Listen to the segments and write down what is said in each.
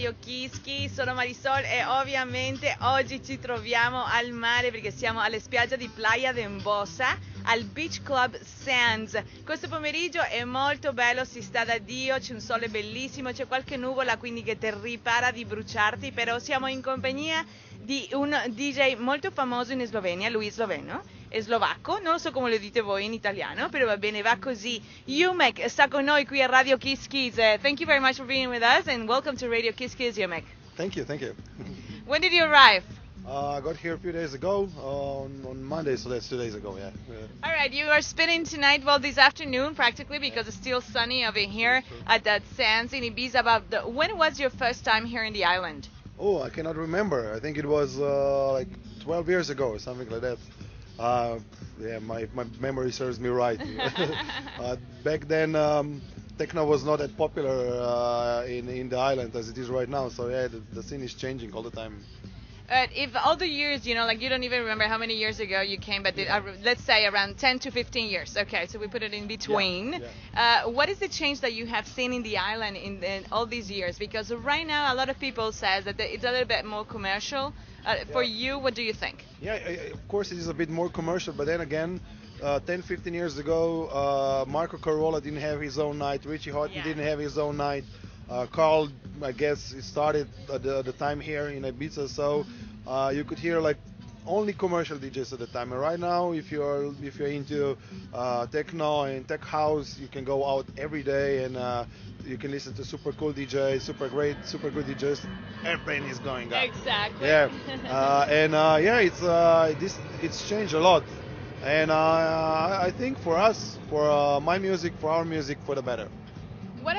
Radio Kiski, sono Marisol e ovviamente oggi ci troviamo al mare perché siamo alle spiagge di Playa d'Embosa al Beach Club Sands. Questo pomeriggio è molto bello, si sta da Dio, c'è un sole bellissimo, c'è qualche nuvola quindi che ti ripara di bruciarti, però siamo in compagnia di un DJ molto famoso in Slovenia, lui è sloveno, è slovacco, non lo so come lo dite voi in italiano, però va bene, va così. Umek sta con noi qui a Radio Kiss Kids. Thank you very much for being with us and welcome to Radio Kiss Kids, Umek. Thank you. When did you arrive? I got here a few days ago, on Monday, so that's 2 days ago, yeah. All right, you are spending tonight, well, this afternoon practically, because it's still sunny over here at that sands in Ibiza. When was your first time here in the island? Oh, I cannot remember. I think it was like 12 years ago or something like that. Yeah, my memory serves me right. Back then, techno was not that popular in the island as it is right now. So yeah, the scene is changing all the time. If all the years, you don't even remember how many years ago you came, but let's say around 10 to 15 years. Okay, so we put it in between. Yeah. What is the change that you have seen in the island in all these years? Because right now a lot of people says that it's a little bit more commercial. For you, what do you think? Yeah, of course it is a bit more commercial, but then again, 10, 15 years ago, Marco Carola didn't have his own night, Richie Houghton didn't have his own night. Carl, I guess, started at the time here in Ibiza, so you could hear like only commercial DJs at the time. And right now, if you're into techno and tech house, you can go out every day and you can listen to super cool DJs, super good DJs. Airplane is going up. Exactly. Yeah, it's changed a lot, and I think for us, for my music, for our music, for the better. What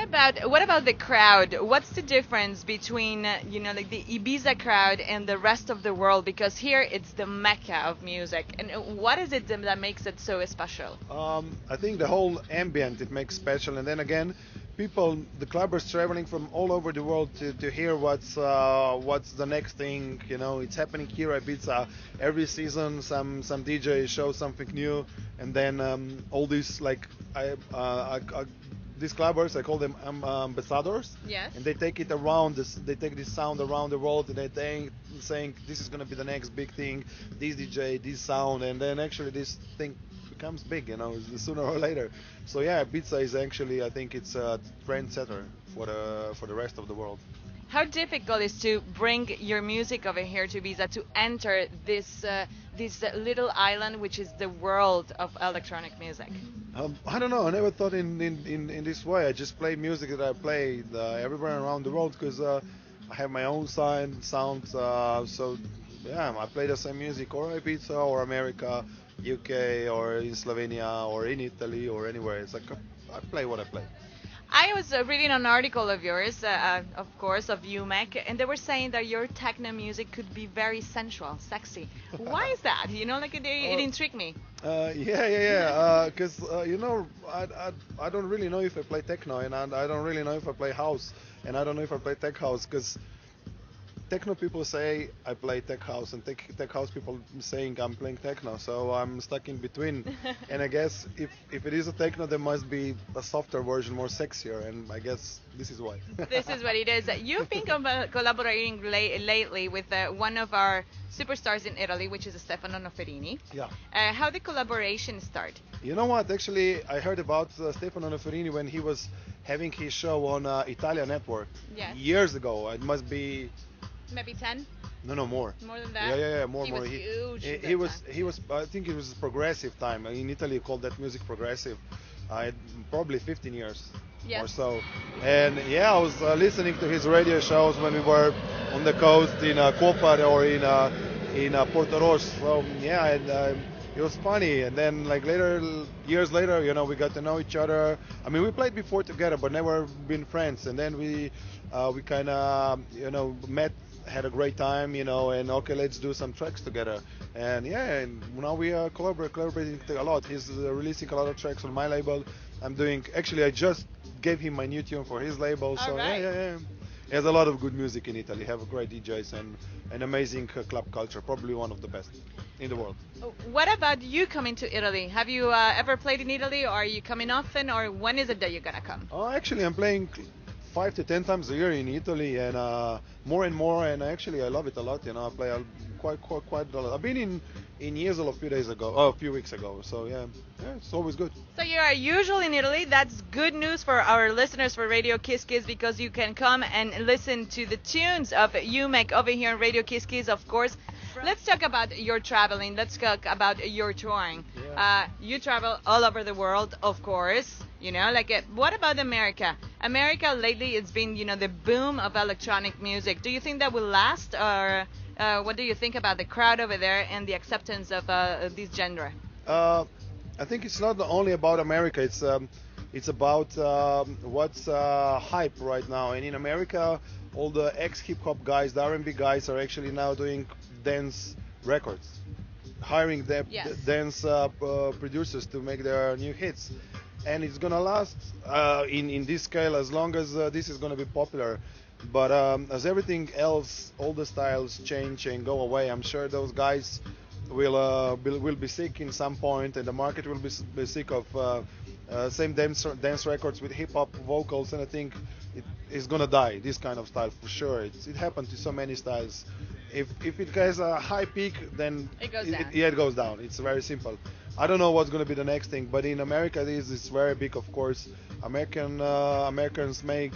about the crowd? What's the difference between like the Ibiza crowd and the rest of the world? Because here it's the mecca of music, and what is it that makes it so special? I think the whole ambient it makes special, and then again, the clubbers traveling from all over the world to hear what's the next thing. It's happening here at Ibiza every season. Some DJ shows something new, and then all these these clubbers, I call them ambassadors. Yes. And they take it around. They take this sound around the world, and they saying this is going to be the next big thing. This DJ, this sound, and then actually this thing becomes big. Sooner or later. So yeah, Ibiza is actually, I think it's a trendsetter for the rest of the world. How difficult is to bring your music over here to Ibiza to enter this little island, which is the world of electronic music? I don't know. I never thought in this way. I just play music that I play everywhere around the world because I have my own sound. So yeah, I play the same music or Ibiza or America, UK or in Slovenia or in Italy or anywhere. It's like I play what I play. I was reading an article of yours, of course, of Umek, and they were saying that your techno music could be very sensual, sexy. Why is that? It intrigued me. Yeah. Because I don't really know if I play techno, and I don't really know if I play house, and I don't know if I play tech house, because techno people say I play tech house, and tech house people saying I'm playing techno, so I'm stuck in between. And I guess if it is a techno, there must be a softer version, more sexier, and I guess this is why. This is what it is. You've been collaborating lately with one of our superstars in Italy, which is Stefano Ferrini. Yeah. How did collaboration start? You know what? Actually, I heard about Stefano Ferrini when he was having his show on Italian network years ago. It must be maybe 10? No, more. More than that? Yeah, more. He was huge. He was. I think it was progressive time. In Italy, you call that music progressive. Probably 15 years or so. And yeah, I was listening to his radio shows when we were on the coast in Copar or in Porto Rosso. So yeah, and it was funny. And then years later, we got to know each other. I mean, we played before together, but never been friends. And then we kind of met. Had a great time, and okay, let's do some tracks together. And yeah, and now we are collaborating a lot. He's releasing a lot of tracks on my label. I just gave him my new tune for his label. So yeah. He has a lot of good music in Italy. Have great DJs and an amazing club culture. Probably one of the best in the world. What about you coming to Italy? Have you ever played in Italy, or are you coming often, or when is it that you're gonna come? Oh, actually, I'm playing 5 to 10 times a year in Italy, and more and more. And actually, I love it a lot. I play quite a lot. I've been in Jesolo a few weeks ago. So yeah, it's always good. So you are usually in Italy. That's good news for our listeners for Radio Kiss Kiss, because you can come and listen to the tunes of Umek over here on Radio Kiss Kiss, of course. Let's talk about your traveling. Let's talk about your touring. Yeah. You travel all over the world, of course. What about America? America lately, it's been, the boom of electronic music. Do you think that will last, or what do you think about the crowd over there and the acceptance of this genre? I think it's not only about America. It's about what's hype right now. And in America, all the ex-hip hop guys, the R&B guys, are actually now doing dance records, hiring dance producers to make their new hits. And it's gonna last in this scale as long as this is gonna be popular. But as everything else, all the styles change and go away. I'm sure those guys will be sick in some point, and the market will be sick of same dance records with hip hop vocals. And I think it is gonna die. This kind of style for sure. It happened to so many styles. If it has a high peak, then it goes down. It goes down. It's very simple. I don't know what's going to be the next thing, but in America, this is very big, of course. Americans make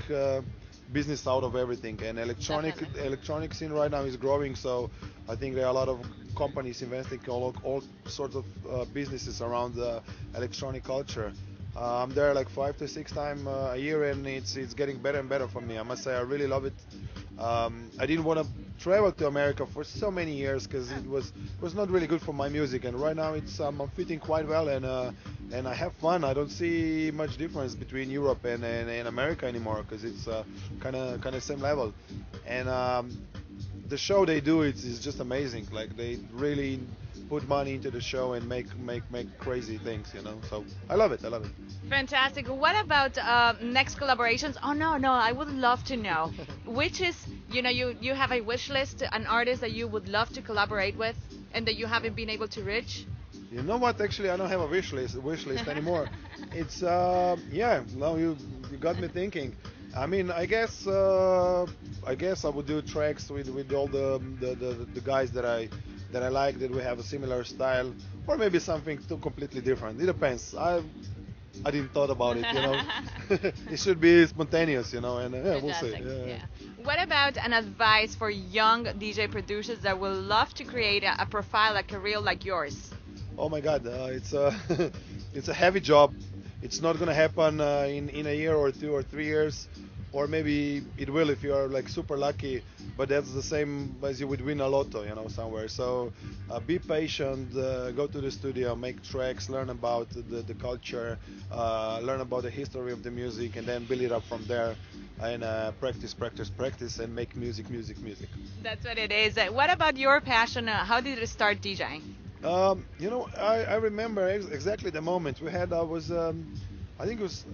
business out of everything, and electronic scene right now is growing. So I think there are a lot of companies investing all sorts of businesses around the electronic culture. I'm there like 5 to 6 times a year, and it's getting better and better for me. I must say, I really love it. I didn't want to travel to America for so many years because it was not really good for my music, and right now I'm fitting quite well, and I have fun. I don't see much difference between Europe and America anymore, because it's kind of same level. And the show they do is just amazing. Like, they really put money into the show and make crazy things, So I love it. Fantastic. What about next collaborations? Oh no, I would love to know which is, you have a wish list, an artist that you would love to collaborate with and that you haven't been able to reach. You know what? Actually, I don't have a wish list anymore. It's now you got me thinking. I mean, I guess I would do tracks with all the guys that I like, that we have a similar style, or maybe something completely different. It depends. I didn't thought about it, It should be spontaneous, and we'll see. Yeah. What about an advice for young DJ producers that will love to create a profile, a career like yours? Oh my God, it's a heavy job. It's not going to happen in a year or 2 or 3 years, or maybe it will if you are like super lucky. But that's the same as you would win a lotto, somewhere. So be patient, go to the studio, make tracks, learn about the culture, learn about the history of the music, and then build it up from there. And practice, and make music. That's what it is. What about your passion? How did you start DJing? I remember exactly the moment we had. I think it was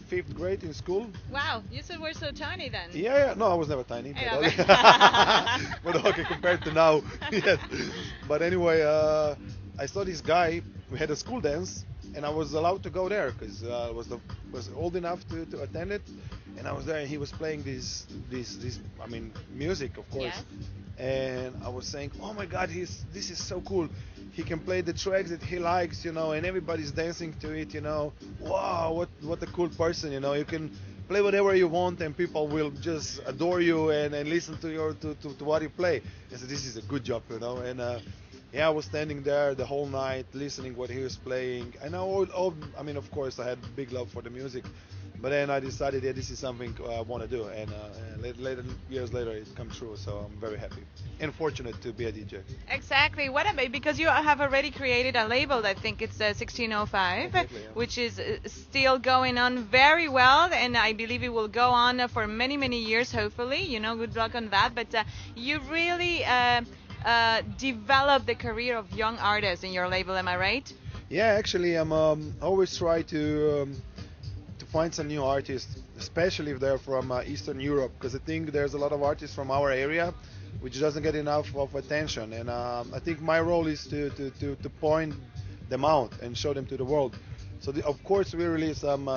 5th grade in school. Wow, you said we're so tiny then. Yeah. No, I was never tiny. But okay, compared to now, yes. But anyway, I saw this guy. We had a school dance, and I was allowed to go there because I was old enough to attend it. And I was there, and he was playing this music, of course. Yes. And I was saying, oh my God, this is so cool. He can play the tracks that he likes, and everybody's dancing to it, Wow, what a cool person, You can play whatever you want, and people will just adore you and listen to what you play. I said, this is a good job, And I was standing there the whole night listening what he was playing. And of course, I had big love for the music. But then I decided, this is something I want to do, and years later it come true. So I'm very happy and fortunate to be a DJ. Exactly. What about, because you have already created a label, I think it's 1605, Exactly, yeah. which is still going on very well, and I believe it will go on for many, many years, hopefully. Good luck on that. But you really develop the career of young artists in your label, am I right? Yeah, actually, I'm always try to find some new artists, especially if they're from Eastern Europe, because I think there's a lot of artists from our area which doesn't get enough of attention, and I think my role is to point them out and show them to the world. So of course we release some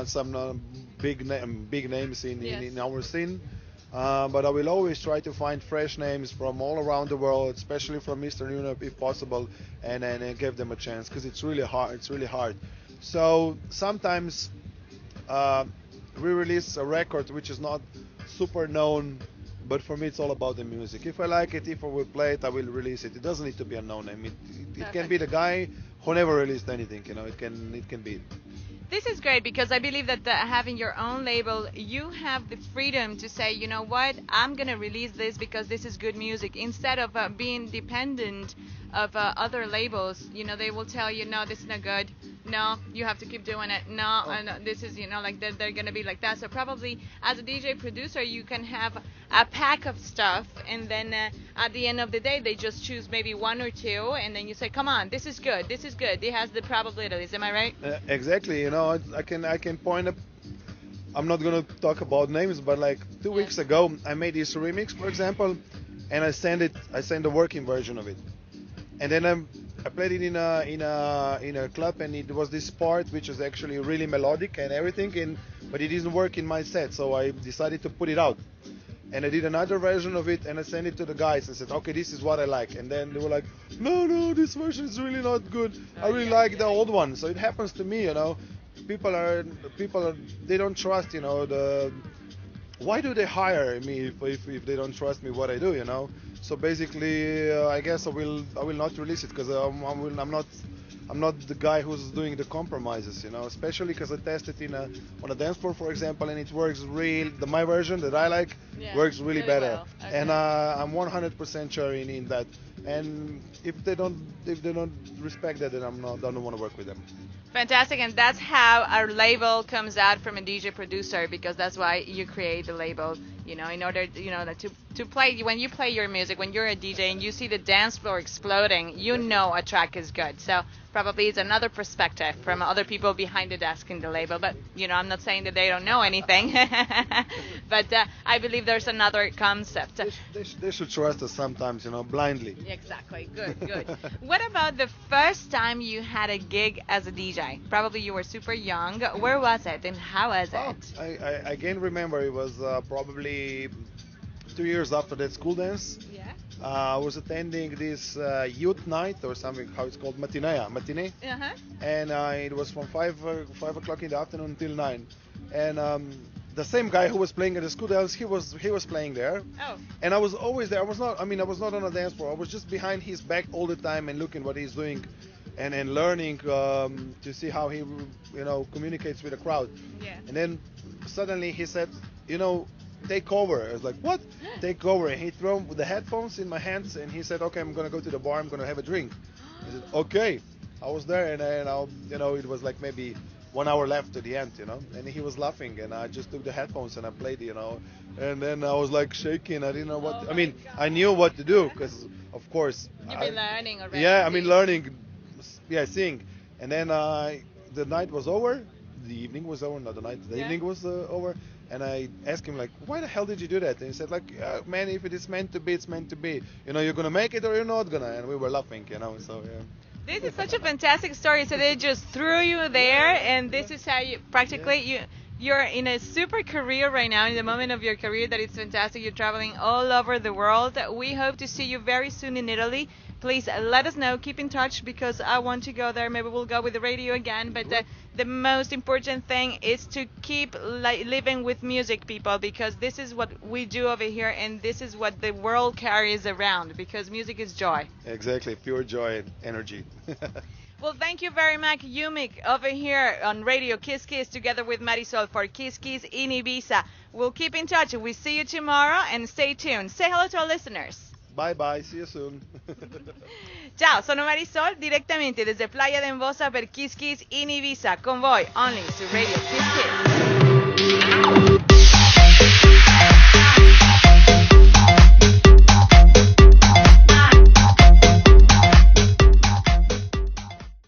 big names Yes. in our scene. But I will always try to find fresh names from all around the world, especially from Eastern Europe if possible, and give them a chance because it's really hard. It's really hard. So sometimes we release a record which is not super known, but for me it's all about the music. If I like it, if I will play it, I will release it. It doesn't need to be a known name. It can be the guy who never released anything. You know, it can be. This is great because I believe that having your own label, you have the freedom to say, you know what, I'm going to release this because this is good music. Instead of being dependent of other labels, you know, they will tell you, no, this is not good. No, you have to keep doing it. No, this is, you know, like they're going to be like that. So probably as a DJ producer, you can have a pack of stuff, and then at the end of the day, they just choose maybe one or two, and then you say, come on, this is good. This is good. It has the probabilities. Am I right? Exactly. You know, I can point up. I'm not gonna talk about names, but like 2 weeks ago, I made this remix, for example, and I sent the working version of it, and then I played it in a club, and it was this part which is actually really melodic and everything, but it didn't work in my set, so I decided to put it out. And I did another version of it, and I sent it to the guys and said, okay, this is what I like. And then they were like, no, this version is really not good. I really like the old one. So it happens to me, you know. People are they don't trust, you know, why do they hire me if they don't trust me what I do, you know? So basically, I guess I will not release it because I'm not the guy who's doing the compromises, you know. Especially because I tested on a dance floor, for example, and it works my version that I like works really better, well. Okay. and I'm 100% sure in that. And if they don't respect that, then I don't want to work with them. Fantastic, and that's how our label comes out from a DJ producer, because that's why you create the label, you know, in order, you know, to play, when you play your music, when you're a DJ and you see the dance floor exploding, you know a track is good. So probably it's another perspective from other people behind the desk in the label, but, you know, I'm not saying that they don't know anything, but I believe there's another concept. They should trust us sometimes, you know, blindly. Exactly, good. What about the first time you had a gig as a DJ? Probably you were super young. Where was it and how was it? I again remember it was probably 2 years after that school dance. Yeah. I was attending this youth night or something, how it's called, matinee, Uh-huh. and it was from 5 o'clock in the afternoon till 9. And the same guy who was playing at the school dance, he was playing there. Oh. And I was always there. I was not on a dance floor. I was just behind his back all the time and looking what he's doing, and learning to see how he, you know, communicates with the crowd. Yeah. And then suddenly he said, you know, take over. I was like, what? Take over. And he threw the headphones in my hands, and he said, okay, I'm gonna go to the bar. I'm gonna have a drink. I said, okay. I was there, and you know, it was like maybe 1 hour left to the end, you know, and he was laughing, and I just took the headphones and I played, you know, and then I was like shaking. I didn't know what. I mean, God. I knew what to do because, of course. You've been learning already. Yeah, I mean, learning. Yeah, sing. And then the night was over. The evening was over, not the night. The evening was over. And I asked him, like, why the hell did you do that? And he said, like, man, if it is meant to be, it's meant to be. You know, you're going to make it or you're not going to. And we were laughing, you know, so, yeah. This is such a fantastic story. So they just threw you there, and this is how you practically you're in a super career right now, in the moment of your career that it's fantastic. You're traveling all over the world. We hope to see you very soon in Italy. Please let us know. Keep in touch because I want to go there. Maybe we'll go with the radio again. But the most important thing is to keep living with music, people, because this is what we do over here, and this is what the world carries around, because music is joy. Exactly. Pure joy and energy. Well, thank you very much, Umek, over here on Radio Kiss Kiss, together with Marisol for Kiss Kiss in Ibiza. We'll keep in touch. We'll see you tomorrow, and stay tuned. Say hello to our listeners. Bye bye, see you soon. Ciao, sono Marisol, direttamente desde Playa d'Embosa per Kiss Kiss in Ibiza, con voi, only su Radio Kiss Kiss.